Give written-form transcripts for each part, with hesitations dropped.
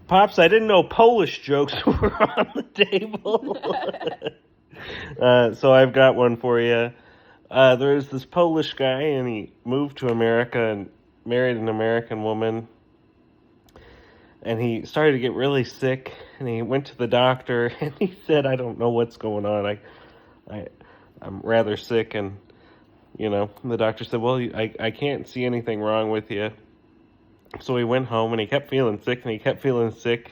Pops, I didn't know Polish jokes were on the table. So I've got one for you. There's this Polish guy, and he moved to America and married an American woman. And he started to get really sick, and he went to the doctor, and he said, "I don't know what's going on. I'm rather sick." And the doctor said, "Well, I can't see anything wrong with you." So he went home, and he kept feeling sick, and he kept feeling sick.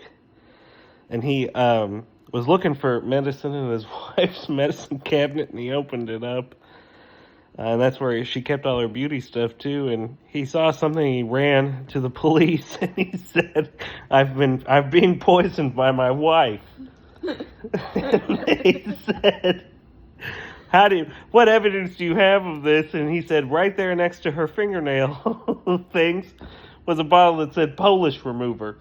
And he was looking for medicine in his wife's medicine cabinet, and he opened it up. And that's where she kept all her beauty stuff too. And he saw something. He ran to the police, and he said, "I've been poisoned by my wife." And they said, "What evidence do you have of this?" And he said, "Right there next to her fingernail things was a bottle that said Polish remover."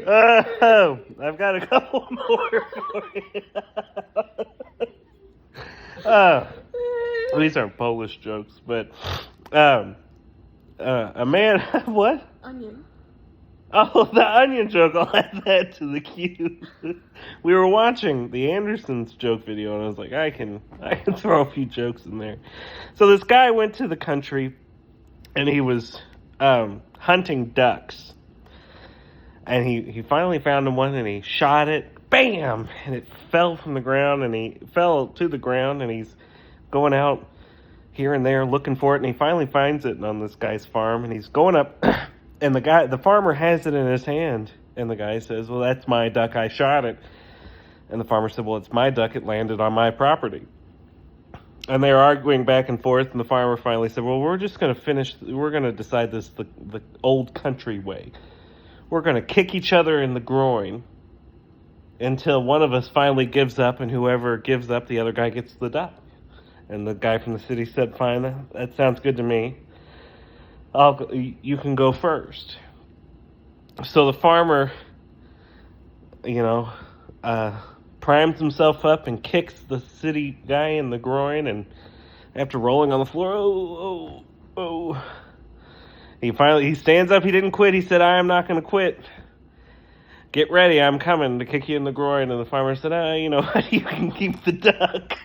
I've got a couple more for you. These aren't Polish jokes, but a man, what? Onion. Oh, the onion joke. I'll add that to the queue. We were watching the Andersons joke video, and I was like, I can throw a few jokes in there. So this guy went to the country, and he was hunting ducks. And he finally found one, and he shot it. Bam! And it fell from the ground, and he fell to the ground, and he's going out here and there looking for it, and he finally finds it on this guy's farm, and he's going up, and the farmer has it in his hand, and the guy says, "Well, that's my duck, I shot it." And the farmer said, "Well, it's my duck, it landed on my property." And they were arguing back and forth, and the farmer finally said, "Well, we're going to decide this the old country way. We're going to kick each other in the groin until one of us finally gives up, and whoever gives up, the other guy gets the duck." And the guy from the city said, "Fine, that sounds good to me. You can go first." So the farmer, primes himself up and kicks the city guy in the groin, and after rolling on the floor, he stands up. He didn't quit. He said, "I am not going to quit. Get ready, I'm coming to kick you in the groin." And the farmer said, "You can keep the duck."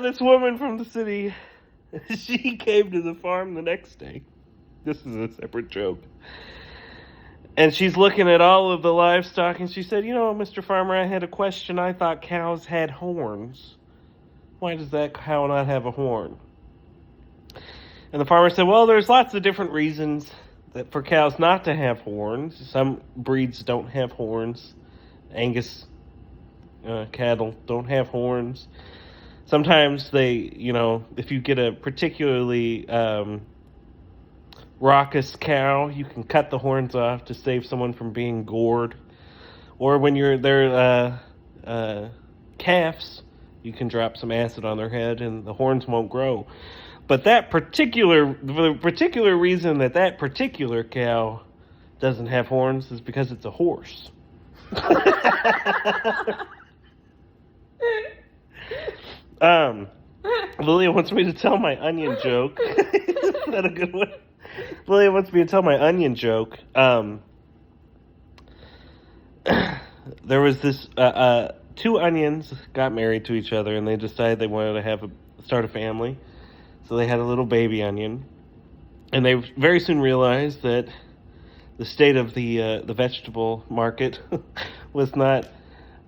This woman from the city, she came to the farm the next day. This is a separate joke. And she's looking at all of the livestock, and she said, "Mr. Farmer, I had a question. I thought cows had horns. Why does that cow not have a horn?" And the farmer said, "Well, there's lots of different reasons for cows not to have horns. Some breeds don't have horns. Angus cattle don't have horns. Sometimes they, if you get a particularly raucous cow, you can cut the horns off to save someone from being gored. Or when they're calves, you can drop some acid on their head and the horns won't grow. But the particular reason that particular cow doesn't have horns is because it's a horse." Lilia wants me to tell my onion joke. Is that a good one? Lilia wants me to tell my onion joke. There was this two onions got married to each other, and they decided they wanted to start a family. So they had a little baby onion, and they very soon realized that the state of the vegetable market was not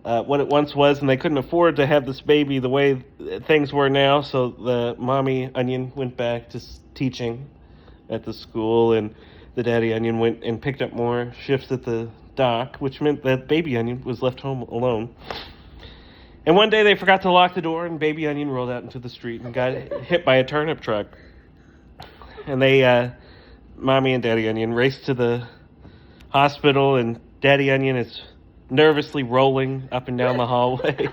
what it once was, and they couldn't afford to have this baby the way things were now. So the mommy onion went back to teaching at the school, and the daddy onion went and picked up more shifts at the dock, which meant that baby onion was left home alone. And one day they forgot to lock the door, and baby onion rolled out into the street and got hit by a turnip truck. And mommy and daddy onion raced to the hospital, and daddy onion is nervously rolling up and down the hallway.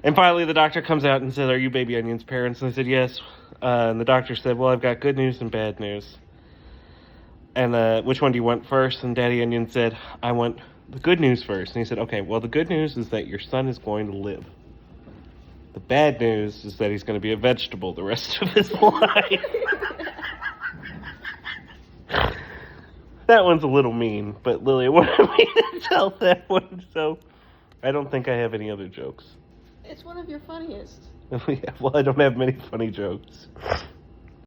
And finally the doctor comes out and said, "Are you baby onion's parents?" And I said, "Yes." And the doctor said, "Well, I've got good news and bad news. And which one do you want first?" And daddy onion said, "I want the good news first." And he said, "Okay, well, the good news is that your son is going to live." The bad news is that he's going to be a vegetable the rest of his life. That one's a little mean, but Lily wanted me to tell that one, so I don't think I have any other jokes. It's one of your funniest. Yeah, well, I don't have many funny jokes.